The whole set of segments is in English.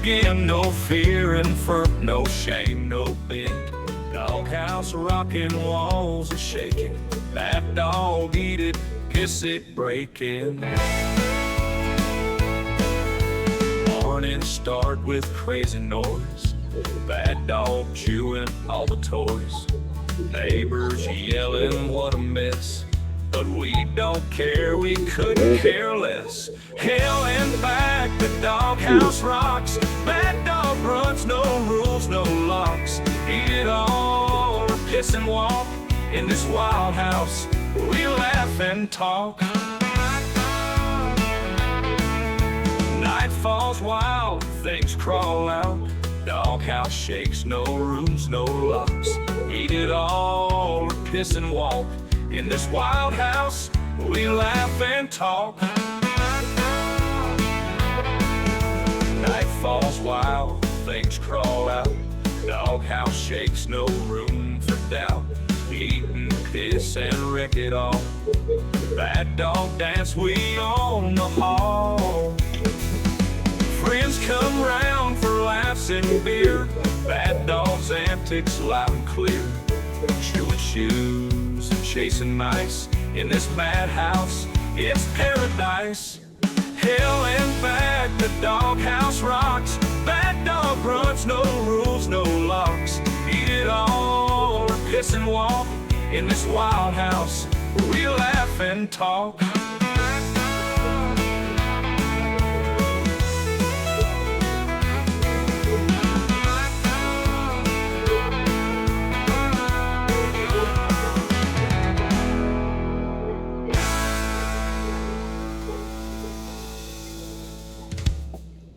begin. No fear and fur, no shame, no bend. Doghouse rocking, walls are shaking. That dog eat it, piss it breaking. Morning start with crazy noise. Bad dog chewing all the toys. Neighbors yelling, what a mess. But we don't care, we couldn't care less. Hell and back, the doghouse rocks. Bad dog runs, no rules, no locks. Eat it all, or piss and walk. In this wild house, we laugh and talk. Night falls wild, things crawl out. Doghouse shakes, no rooms, no locks. Eat it all, or piss and walk. In this wild house, we laugh and talk. Night falls wild, things crawl out. Doghouse shakes, no room for doubt. Eat and piss and wreck it all. Bad dog dance, we own the hall. Friends come round for laughs and beer. Bad dog's antics loud and clear. Chewing shoes and chasing mice. In this madhouse, it's paradise. Hell and back, the doghouse rocks. Bad dog runs, no rules, no locks. Eat it all, or piss and walk. In this wild house, we laugh and talk.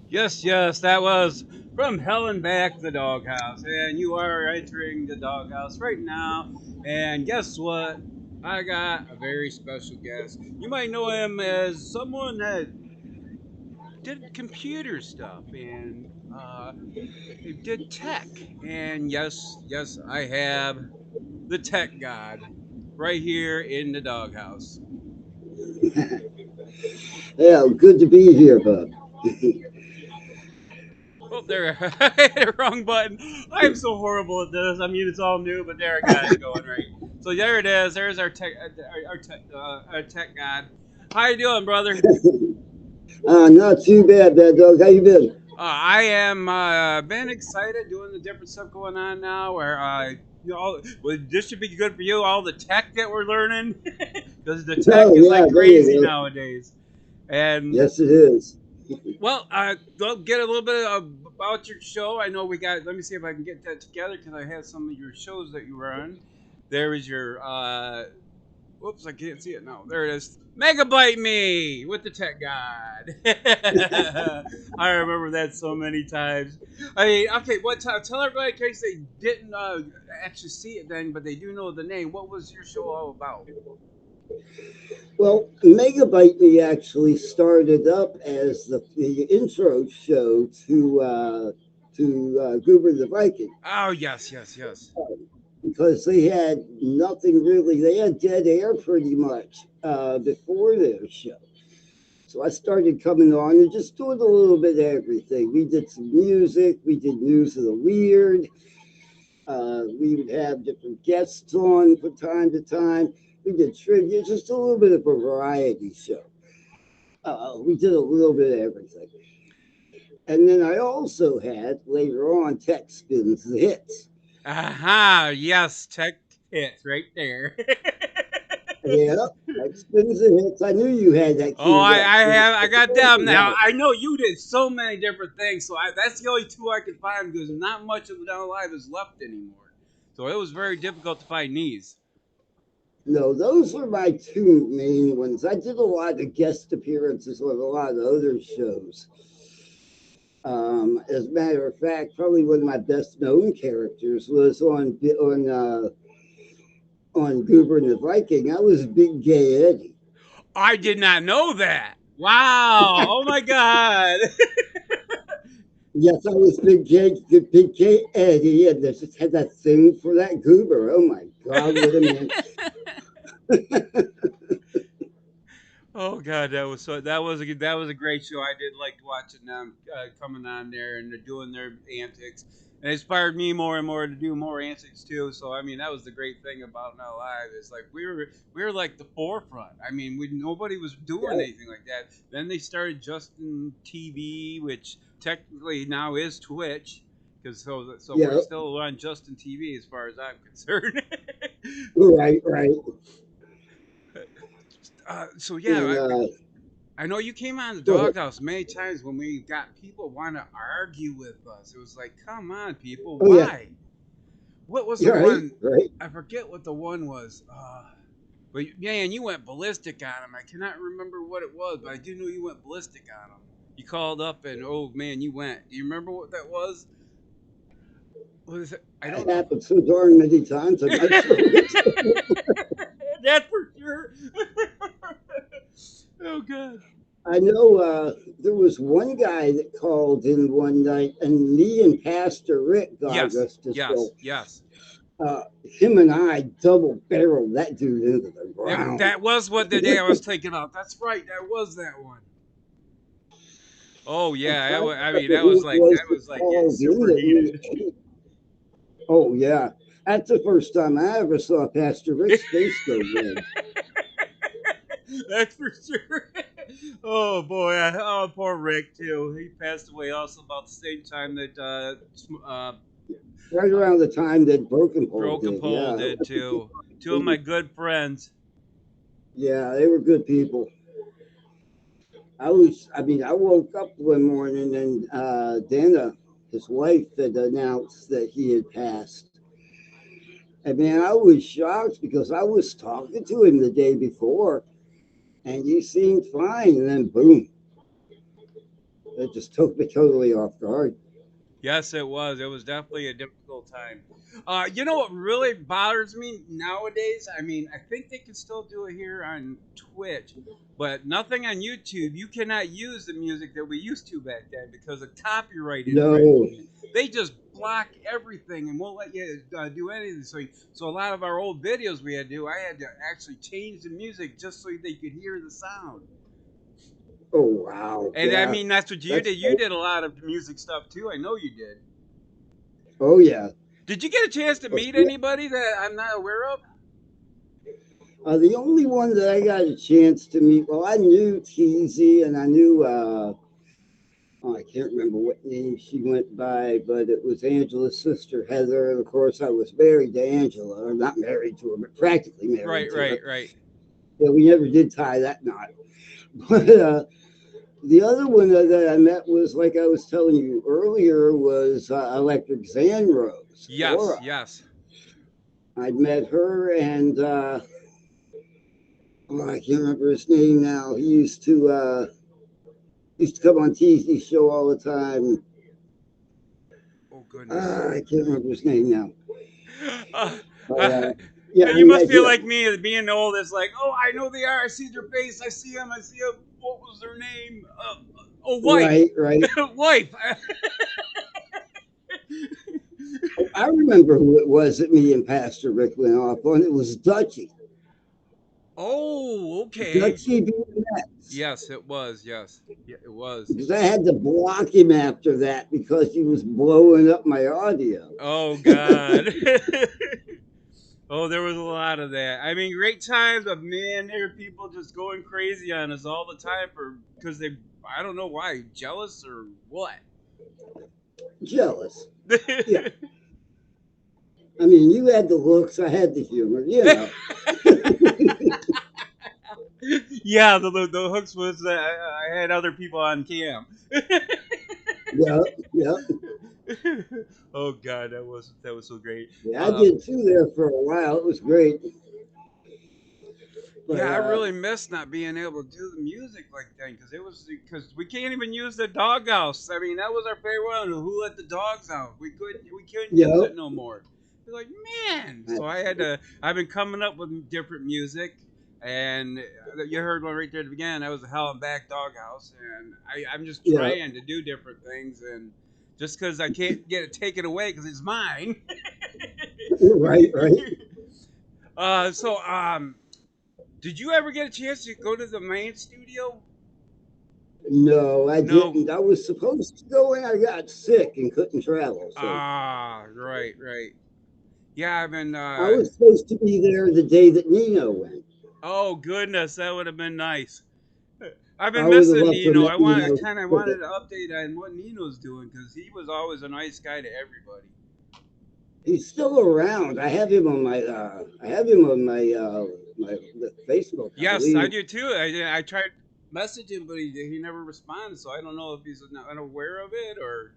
Yes, that was from Hell and Back, the doghouse. And you are entering the doghouse right now. And guess what? I got a very special guest. You might know him as someone that did computer stuff and did tech. And yes, I have the tech god right here in the doghouse. Yeah, good to be here, bud. Oh, there, I hit the wrong button. I'm so horrible at this. I mean, it's all new, but there, I got it going right. So there it is. There's our tech, our tech god. How you doing, brother? Not too bad, Bad Dog. How you been? I am been excited doing the different stuff going on now. Where well, this should be good for you. All the tech that we're learning, because the tech is like crazy nowadays. And yes, it is. Well, they'll get a little bit about your show. I know we got. Let me see if I can get that together because I had some of your shows that you were on. There is your. Whoops, I can't see it now. There it is. Megabyte Me with the Tech God. I remember that so many times. I mean, okay, tell everybody in case they didn't actually see it then, but they do know the name. What was your show all about? Well, Megabyte Me actually started up as the intro show to Goober the Viking. Oh, yes. Because they had nothing really, they had dead air pretty much before their show. So I started coming on and just doing a little bit of everything. We did some music, we did news of the weird. We would have different guests on from time to time. We did trivia, just a little bit of a variety show. We did a little bit of everything. And then I also had, later on, Tech Spins the Hits. Aha, yes, Tech Hits right there. Yeah, Tech Spins the Hits. I knew you had that. Oh, I got them now. I know you did so many different things, so that's the only two I could find because not much of the Down Live is left anymore. So it was very difficult to find these. No, those were my two main ones. I did a lot of guest appearances on a lot of other shows. As a matter of fact, probably one of my best known characters was on Goober and the Viking. I was Big Gay Eddie. I did not know that. Wow! Oh my God! Yes, I was Big Gay Eddie, and they just had that thing for that Goober. Oh my God, what a man! Oh God, that was a great show. I did like watching them coming on there and they're doing their antics, and it inspired me more and more to do more antics too. So I mean, that was the great thing about Now Live is like we were like the forefront. I mean, nobody was doing Yeah, anything like that. Then they started Justin TV, which technically now is Twitch, because so we're yeah, still on Justin TV as far as I'm concerned. right, right. So yeah, And I know you came on the go ahead. doghouse many times when we got people want to argue with us. It was like, come on, people, Oh yeah, why? What was the you're right, one? right. I forget what the one was. But man, you went ballistic on him. I cannot remember what it was, but I do know you went ballistic on him. You called up and oh man, you went. Do you remember what that was? What is it? I don't It know. happened so darn many times. I'm not sure which. That's for sure. Oh god. I know there was one guy that called in one night, and me and Pastor Rick, God Yes, rest his yes, soul, yes. him and I double barreled that dude into the ground. That was what the day I was thinking of. That's right. That was that one. Oh I'm yeah, trying to I mean remember who it was that that was like getting called in super that heated. we. Oh yeah, that's the first time I ever saw Pastor Rick's face go red. That's for sure. Oh boy, oh poor Rick too. He passed away also about the same time that Right around the time that Broken Pole Broken did. Pole Yeah, did too. Two of my good friends. yeah, they were good people. I woke up one morning and Dana, his wife, had announced that he had passed. And man, I was shocked because I was talking to him the day before and he seemed fine. And then boom, it just took me totally off guard. Yes, it was. It was definitely a difficult time. You know what really bothers me nowadays? I mean, I think they can still do it here on Twitch, but nothing on YouTube. You cannot use the music that we used to back then because of copyright No, infringement. They just block everything and won't let you do anything. So a lot of our old videos we had to do, I had to actually change the music just so they could hear the sound. oh wow, And I yeah, mean, that's what you that's did. You did a lot of music stuff too. I know you did. oh yeah. Did you get a chance to meet anybody that I'm not aware of? The only one that I got a chance to meet, well, I knew Teasy and I knew oh, I can't remember what name she went by, but it was Angela's sister, Heather. And of course, I was married to Angela, or not married to her, but practically married Right, to her. right, right. Yeah, we never did tie that knot. But the other one that I met was, like I was telling you earlier, was Electric Zanrose, Yes, Laura. yes. I'd met her, and oh, I can't remember his name now. He used to come on TV show all the time. Oh goodness. I can't remember his name now. Uh, But uh, yeah, I you must met feel him. like me, being old. It's like, oh, I know they are. I see their face. I see them. I see them. What was their name? Oh, wife. Right, right. Wife. I remember who it was that me and Pastor Rick went off on. It was Dutchy. Oh, okay. Dutchy BMX. Yes, it was. Yes, yeah, it was. Because I had to block him after that because he was blowing up my audio. Oh God. Oh, there was a lot of that. I mean, great times, but man, there were people just going crazy on us all the time because they, I don't know why, jealous or what. Jealous. Yeah. I mean, you had the looks, I had the humor, you know. Yeah, the hooks was I had other people on cam. Yeah, yeah. Oh God, that was so great. Yeah, I did too there for a while. It was great. But Yeah, I really miss not being able to do the music like that because we can't even use the doghouse. I mean, that was our favorite one. Who let the dogs out? We couldn't use yeah. it no more. We're like, man. So I had to. I've been coming up with different music, and you heard one right there at the beginning. That was the Hell and Back Doghouse, and I'm just Yeah. trying to do different things, and just because I can't get it taken away because it's mine. Right, right. So Did you ever get a chance to go to the main studio? No, I No. didn't. I was supposed to go and I got sick and couldn't travel. So Ah, right, right. Yeah, I've been. I was supposed to be there the day that Nino went. Oh goodness, that would have been nice. I've I been would have missing loved to have Nino. I met want. I Nino. kind of wanted an update on what Nino's doing because he was always a nice guy to everybody. He's still around. I have him on my my Facebook, I Yes, I believe. do too. I tried messaging, but he never responds. So I don't know if he's unaware of it or.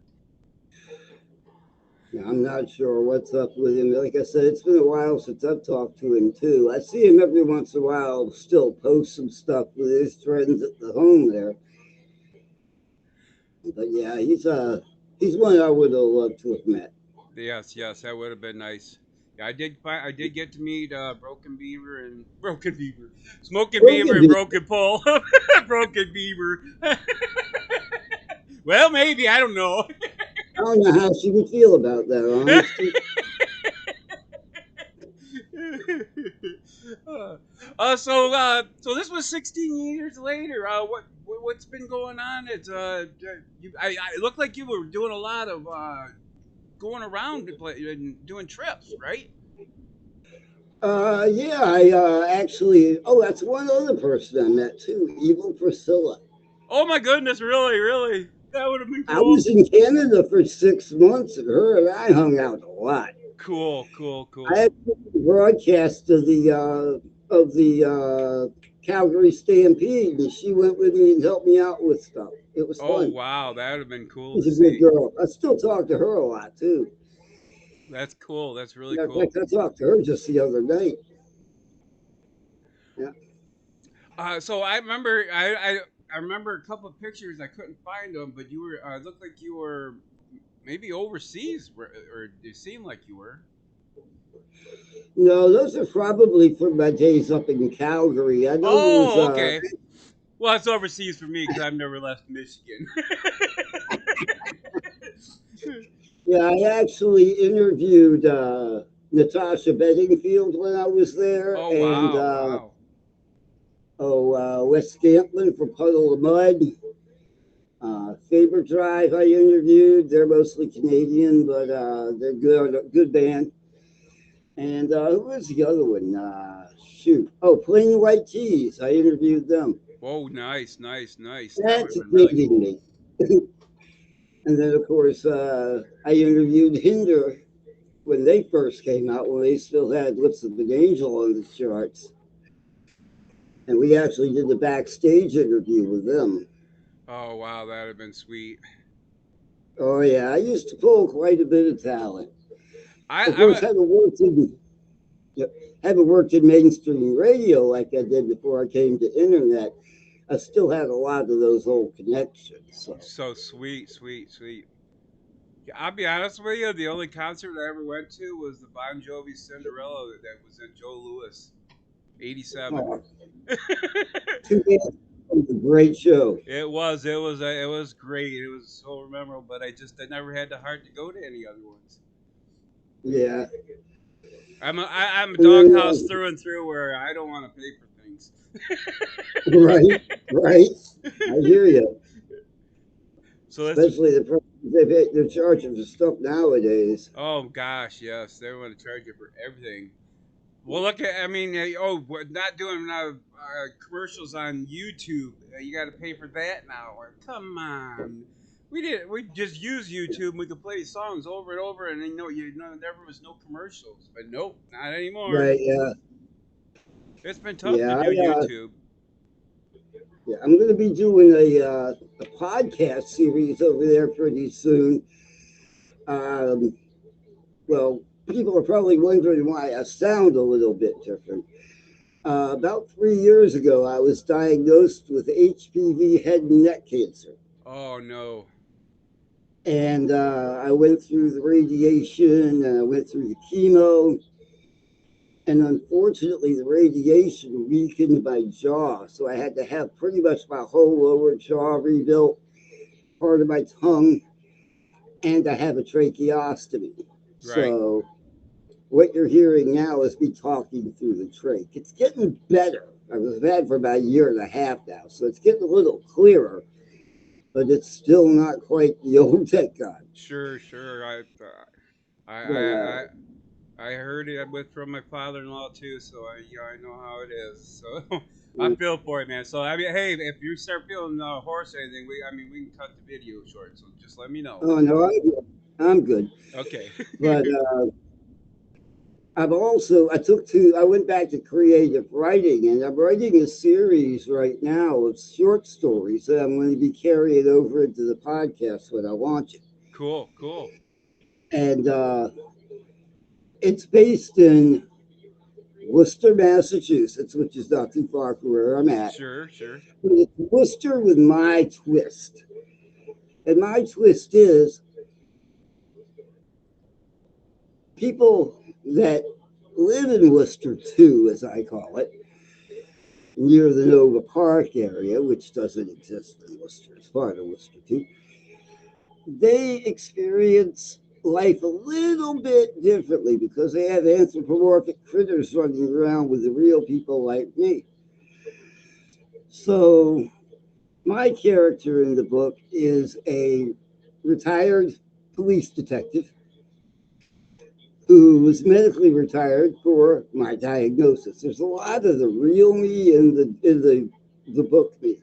Yeah, I'm not sure what's up with him. Like I said, it's been a while since I've talked to him too. I see him every once in a while still post some stuff with his friends at the home there. But yeah, he's one I would have loved to have met. Yes, yes, that would have been nice. Yeah, I did. I did get to meet Broken Beaver and Broken Beaver, Smoking Well, Beaver and Broken Pole, Broken Beaver. Well, maybe I don't know. I don't know how she would feel about that, honestly. So this was 16 years later. What's been going on? It's it looked like you were doing a lot of going around and doing trips, right? Yeah, I actually. Oh, that's one other person I met too, Evil Priscilla. Oh my goodness, really, really? That would have been I cool. was in Canada for 6 months, and her and I hung out a lot. Cool, cool, I cool. had a broadcast of the Calgary Stampede, and she went with me and helped me out with stuff. It was Oh fun. wow, that would have been cool to She's a good see. girl. I still talk to her a lot too. That's cool. That's really Matter of cool. fact, I talked to her just the other night. Yeah. So I remember I remember a couple of pictures. I couldn't find them, but you were looked like you were maybe overseas, or it seemed like you were. No, those are probably from my days up in Calgary. I know there was Oh, okay. Well, it's overseas for me because I've never left Michigan. yeah, I actually interviewed Natasha Bedingfield when I was there, Oh and wow, wow. Wes Scantlin for Puddle of Mud. Faber Drive, I interviewed. They're mostly Canadian, but they're good band. And who was the other one? Shoot. Oh, Plain White Tees. I interviewed them. Whoa, nice, nice, nice. That would That's have been really dating cool. me. And then, of course, I interviewed Hinder when they first came out, when they still had Lips of an Angel on the charts. And we actually did a backstage interview with them. Oh wow, that would have been sweet. Oh, yeah. I used to pull quite a bit of talent. Of I'm course, a yep, haven't worked in mainstream radio like I did before I came to internet. I still had a lot of those old connections. So, so sweet, sweet, sweet. Yeah, I'll be honest with you. The only concert I ever went to was the Bon Jovi Cinderella that was in Joe Louis, '87. oh, too bad. It was a great show. It was great. It was so memorable. But I never had the heart to go to any other ones. Yeah. I'm a And then, doghouse through and through where I don't want to pay for things. right, right. I hear you. So that's Especially the prices they're charging for stuff nowadays. oh gosh, yes, they want to charge you for everything. Well, look at I mean, we're not doing commercials on YouTube. You got to pay for that now. Come on. We just use YouTube. And we could play songs over and over, and never was no commercials. But nope, not anymore. Right, yeah. It's been tough to Yeah, do YouTube. yeah. I'm going to be doing a podcast series over there pretty soon. Um, well, people are probably wondering why I sound a little bit different. About 3 years ago, I was diagnosed with HPV head and neck cancer. Oh no. And I went through the radiation and I went through the chemo. And unfortunately, the radiation weakened my jaw. So I had to have pretty much my whole lower jaw rebuilt, part of my tongue, and I have a tracheostomy. Right. So what you're hearing now is me talking through the trach. It's getting better. I've had for about a year and a half now, so it's getting a little clearer, but it's still not quite the old Tech God. Sure, sure. I, But I, I, I heard it with from my father-in-law too, so I know how it is. So I feel for it, man. So I mean, hey, if you start feeling hoarse or anything, we can cut the video short. So just let me know. oh no, I'm good. Okay. But I went back to creative writing, and I'm writing a series right now of short stories that I'm going to be carrying over into the podcast when I launch it. Cool, cool. And it's based in Worcester, Massachusetts, which is not too far from where I'm at. Sure, sure. But it's Worcester with my twist. And my twist is people that live in Worcester too, as I call it, near the Nova Park area, which doesn't exist in Worcester, it's part of Worcester too. They experience life a little bit differently because they have anthropomorphic critters running around with the real people like me. So my character in the book is a retired police detective who was medically retired for my diagnosis. There's a lot of the real me in the book me.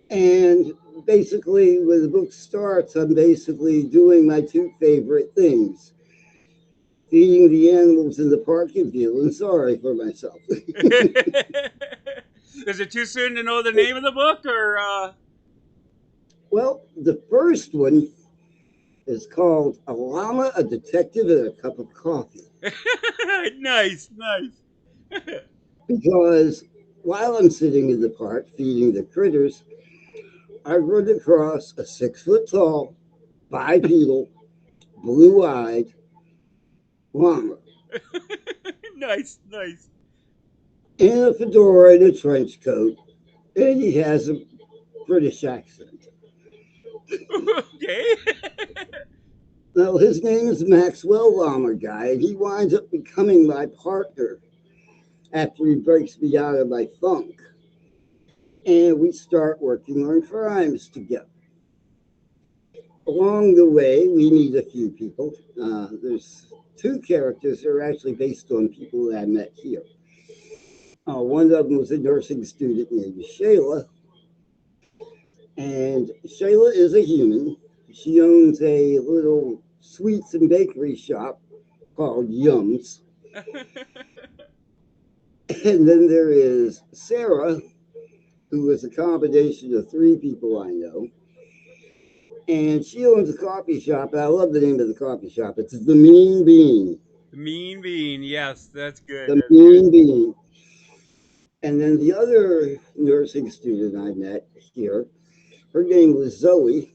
And basically, when the book starts, I'm basically doing my two favorite things: feeding the animals in the park and feeling sorry for myself. Is it too soon to know the name of the book, or? Well, the first one is called A Llama, a Detective, and a Cup of Coffee. Nice, nice. Because while I'm sitting in the park feeding the critters, I run across a 6 foot tall, bipedal, blue eyed llama Nice, nice. in a fedora and a trench coat, and he has a British accent. Okay. Now, his name is Maxwell Llama Guy, and he winds up becoming my partner after he breaks me out of my funk. And we start working on crimes together. Along the way, we meet a few people. There's two characters that are actually based on people that I met here. One of them was a nursing student named Shayla, and Shayla is a human. She owns a little sweets and bakery shop called Yums. And then there is Sarah, who is a combination of three people I know. And she owns a coffee shop. I love the name of the coffee shop. It's the Mean Bean. Mean bean. Yes, that's good. The That's good. Mean Bean. And then the other nursing student I met here, her name was Zoe,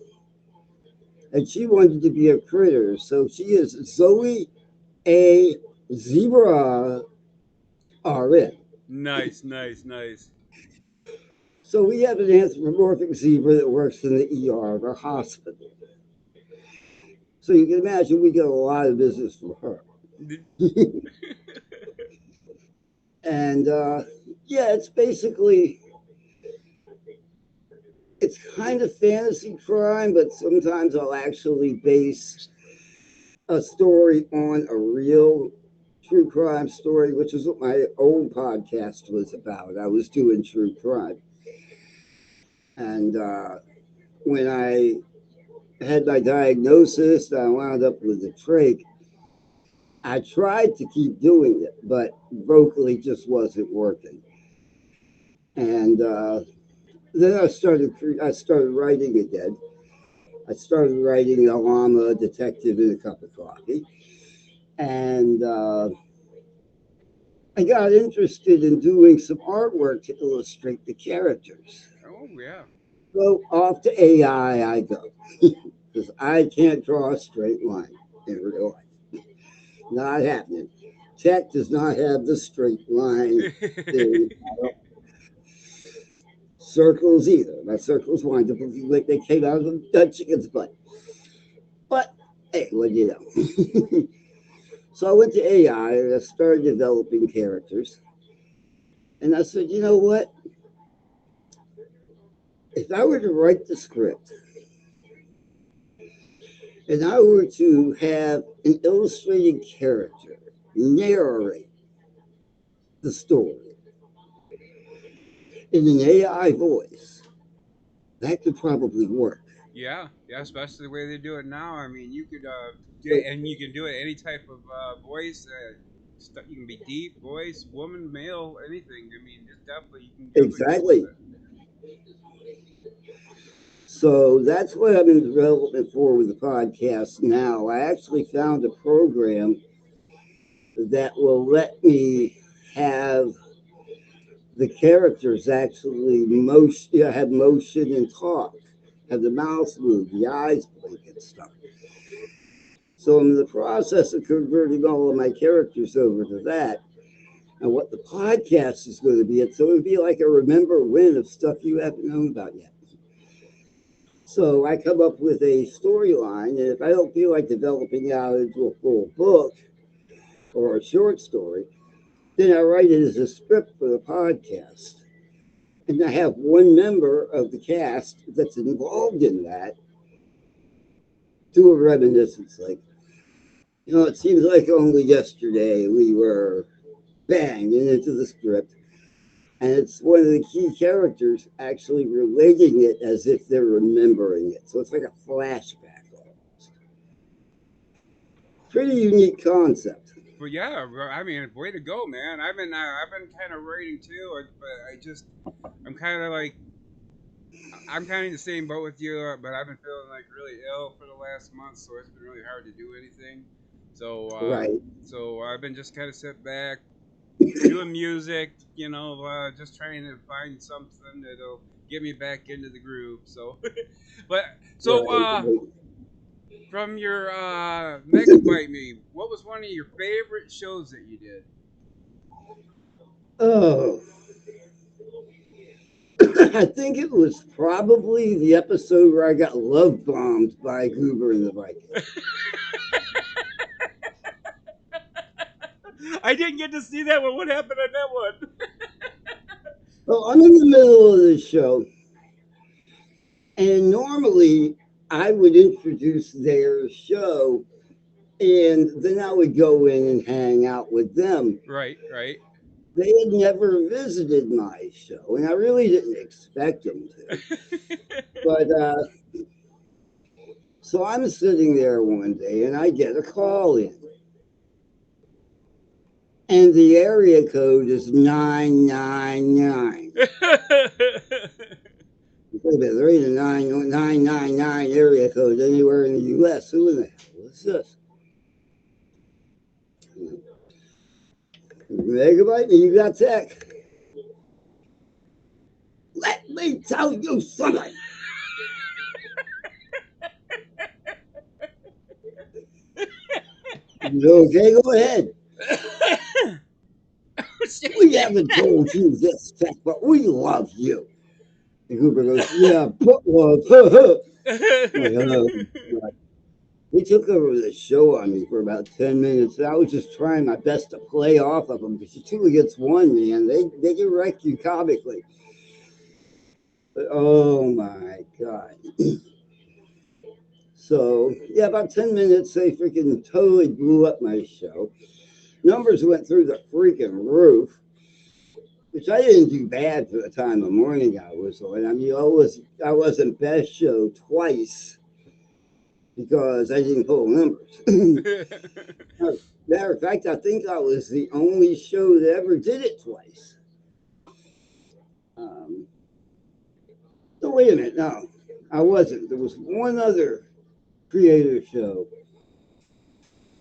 and she wanted to be a critter. So she is Zoe A. Zebra RN. Nice, nice, nice. So we have an anthropomorphic zebra that works in the ER of our hospital. So you can imagine we get a lot of business from her. And yeah, it's kind of fantasy crime, but sometimes I'll actually base a story on a real true crime story, which is what my old podcast was about. I was doing true crime. And when I had my diagnosis, I wound up with a trach. I tried to keep doing it, but vocally just wasn't working. And then I started writing again. I started writing a llama, detective, and a cup of coffee. And I got interested in doing some artwork to illustrate the characters. Oh yeah. So off to AI I go because I can't draw a straight line in real life. Not happening. Tech does not have the straight line thing. Circles either. My circles wind up looking like they came out of a chicken's butt. But hey, what do you know? So I went to AI and I started developing characters. And I said, you know what? If I were to write the script and I were to have an illustrated character narrate the story in an AI voice, that could probably work. Yeah, yeah, especially the way they do it now. I mean, you could So, and you can do it any type of voice. You can be deep voice, woman, male, anything. I mean, just definitely you can definitely go with exactly. it. So that's what I'm in development for with the podcast now. I actually found a program that will let me have the characters actually motion, have motion and talk, have the mouth move, the eyes blink and stuff. So I'm in the process of converting all of my characters over to that. And what the podcast is going to be, it's going to be like a remember when of stuff you haven't known about yet. So I come up with a storyline, and if I don't feel like developing it out into a full book or a short story, then I write it as a script for the podcast. And I have one member of the cast that's involved in that do a reminiscence. Like, it seems like only yesterday we were banging into the script. And it's one of the key characters actually relating it as if they're remembering it. So it's like a flashback almost. Pretty unique concept. But yeah, I mean, way to go, man. I've been kind of writing too, but I'm kind of like I'm kind of in the same boat with you, but I've been feeling like really ill for the last month, so it's been really hard to do anything. So Right. so I've been just kind of sit back, doing music, just trying to find something that'll get me back into the groove. So, but so Right. from your Megabyte Me, what was one of your favorite shows that you did? Oh, I think it was probably the episode where I got love bombed by Goober and the Viking. I didn't get to see that one. What happened on that one? Well, I'm in the middle of this show, and normally I would introduce their show, and then I would go in and hang out with them. Right, right. They had never visited my show, and I really didn't expect them to. But so I'm sitting there one day, and I get a call in, and the area code is 999. Wait a minute, there ain't a 999 area code anywhere in the U.S. Who in the hell is this? Megabyte, you got tech. Let me tell you something. Okay, go ahead. We haven't told you this, Tech, but we love you. And Cooper goes, yeah, put one. Like, oh, God. They took over the show on me for about 10 minutes. And I was just trying my best to play off of them because you two against one, man. They can wreck you comically. But oh my God. So, yeah, about 10 minutes, they freaking totally blew up my show. Numbers went through the freaking roof, which I didn't do bad for the time of morning I was on. I mean, I wasn't best show twice because I didn't pull numbers. Matter of fact, I think I was the only show that ever did it twice. No, wait a minute. No, I wasn't. There was one other creator show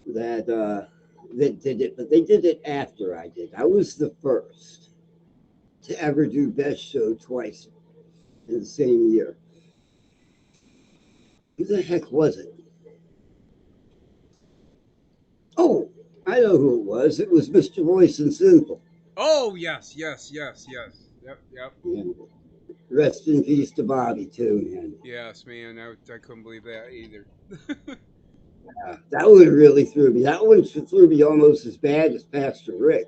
that did it, but they did it after I did. I was the first to ever do best show twice in the same year. Who the heck was it? Oh, I know who it was. It was Mr. Voice and Sinful. Oh yes, yes, yes, yes. Yep, yep. Yeah. Rest in peace to Bobby too, man. Yes, man. I couldn't believe that either. That one really threw me. That one threw me almost as bad as Pastor Rick.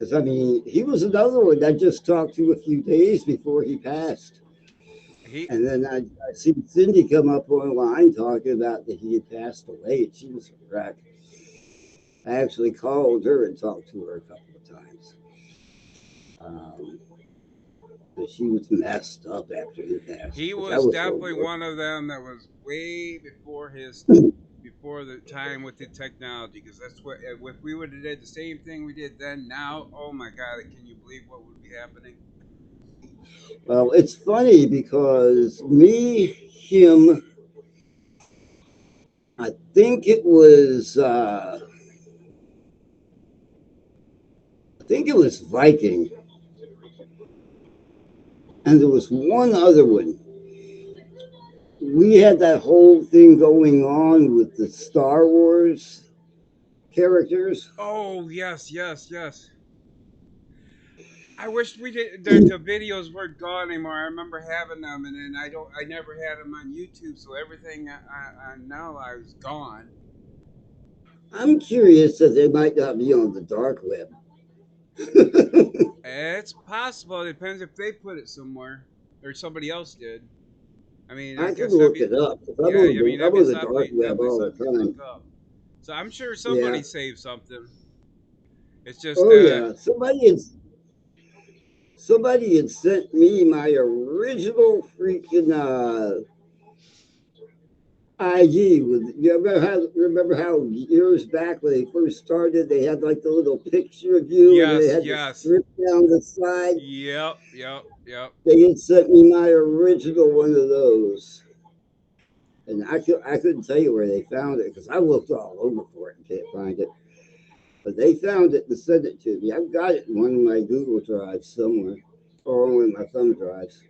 Because I mean, he was another one I just talked to a few days before he passed. He And then I see Cindy come up online talking about that he had passed away. And she was a wreck. I actually called her and talked to her a couple of times. Um, but she was messed up after he passed, he which I was was so definitely one of them that was way before his worried. before the time with the technology, because that's what if we would have did the same thing we did then now, oh my god, can you believe what would be happening? Well, it's funny because me, him, I think it was Viking, and there was one other one. We had that whole thing going on with the Star Wars characters. Oh yes, yes, yes. I wish we did. The videos weren't gone anymore. I remember having them, and then I never had them on YouTube, so everything I now I was gone. I'm curious that they might not be on the dark web. It's possible. It depends if they put it somewhere or somebody else did. I mean, I I could guess that'd look be it up. 'Cause yeah. I mean, that'd I'm be on the dark something web definitely all something the you could look time. up. So I'm sure Yeah. somebody saved something. It's just Oh yeah. Somebody had sent me my original freaking IG with you remember how years back when they first started they had like the little picture of you and they yes, had the yes, strip down the side. yep, yep, yep. They had sent me my original one of those. And I couldn't tell you where they found it because I looked all over for it and can't find it. But they found it and sent it to me. I've got it in one of my Google drives somewhere, or one of my thumb drives.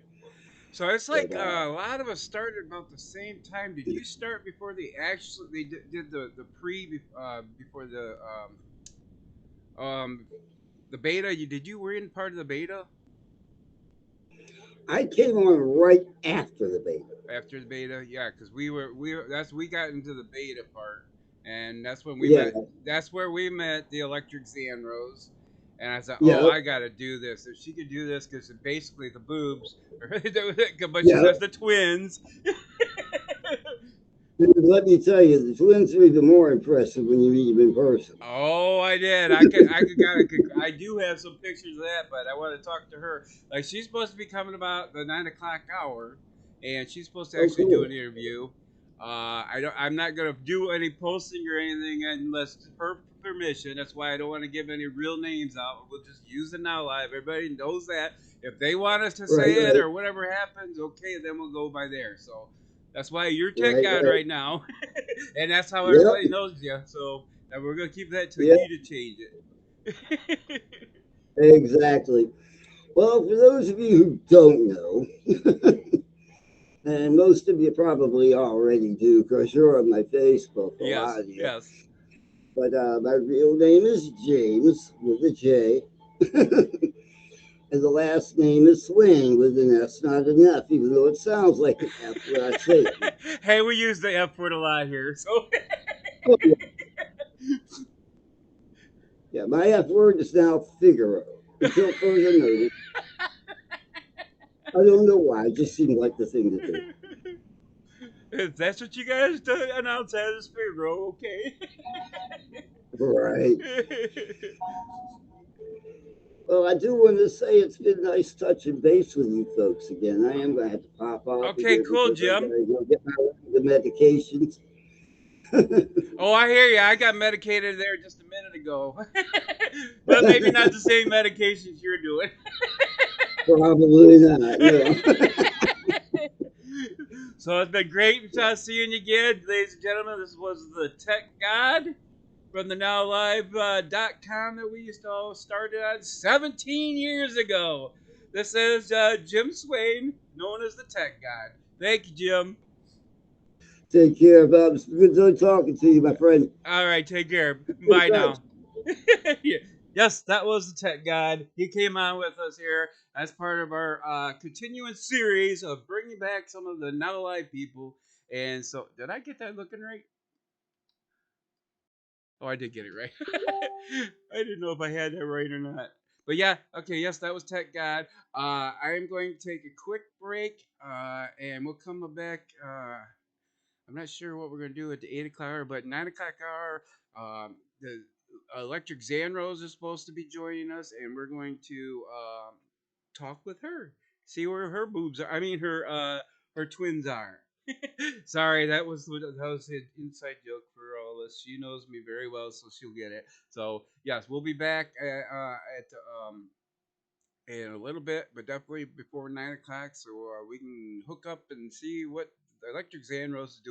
So it's But like a lot of us started about the same time. Did you start before they did the before um the beta? Did you were in part of the beta I came on right after the beta. after the beta? Yeah, because we got into the beta part, and that's when we Yeah, met. That's where we met the Electric Xanros. And I said, "Oh, yeah, I got to do this. If she could do this, because basically the boobs, but she yeah. says the twins." Let me tell you, the twins are even more impressive when you meet them in person. Oh, I did. I do have some pictures of that, but I want to talk to her. Like she's supposed to be coming about the 9 o'clock hour, and she's supposed to Oh, actually do cool. an interview. I'm not gonna do any posting or anything unless her permission. That's why I don't want to give any real names out. We'll just use it now live. Everybody knows that. If they want us to Right, say it right, or whatever happens, okay, then we'll go by there. So that's why you're Tech right, God right. right now, and that's how everybody Yep, knows you. So and we're gonna keep that till yep, you to change it. exactly. Well, for those of you who don't know, and most of you probably already do because you're on my Facebook, a yes, lot of you. yes. But my real name is James with a J. And the last name is Swain with an S, not an F, even though it sounds like an F when I say it. Hey, we use the F word a lot here, so Oh, yeah, yeah, my F word is now Figaro. Until further notice, I don't know why, it just seemed like the thing to do. if that's what you guys do, announce as Spiro, okay? Right. Well, I do want to say it's been nice touching base with you folks again. I am going to have to pop off Okay, again cool, because I got Jim. to go get the medications. Oh, I hear you. I got medicated there just a minute ago, but maybe not the same medications you're doing. Probably not, no. So it's been great seeing you again, ladies and gentlemen. This was the Tech God from the NowLive.com that we used to all started on 17 years ago. This is Jim Swain, known as the Tech God. Thank you, Jim. Take care, Bob. It's good talking to you, my friend. All right, take care. In Bye touch. now. Yeah. Yes, that was the Tech God. He came on with us here as part of our continuing series of bringing back some of the not alive people. And so, did I get that looking right? Oh, I did get it right. I didn't know if I had that right or not. But yeah, okay, yes, that was Tech God. I am going to take a quick break, and we'll come back. I'm not sure what we're going to do at the 8 o'clock hour, but 9 o'clock hour, the Electric Zanrose is supposed to be joining us, and we're going to talk with her, see where her boobs are. I mean, her twins are. Sorry, that was an inside joke for all of us. She knows me very well, so she'll get it. So yes, we'll be back at in a little bit, but definitely before 9 o'clock, so we can hook up and see what the Electric Zanrose is doing.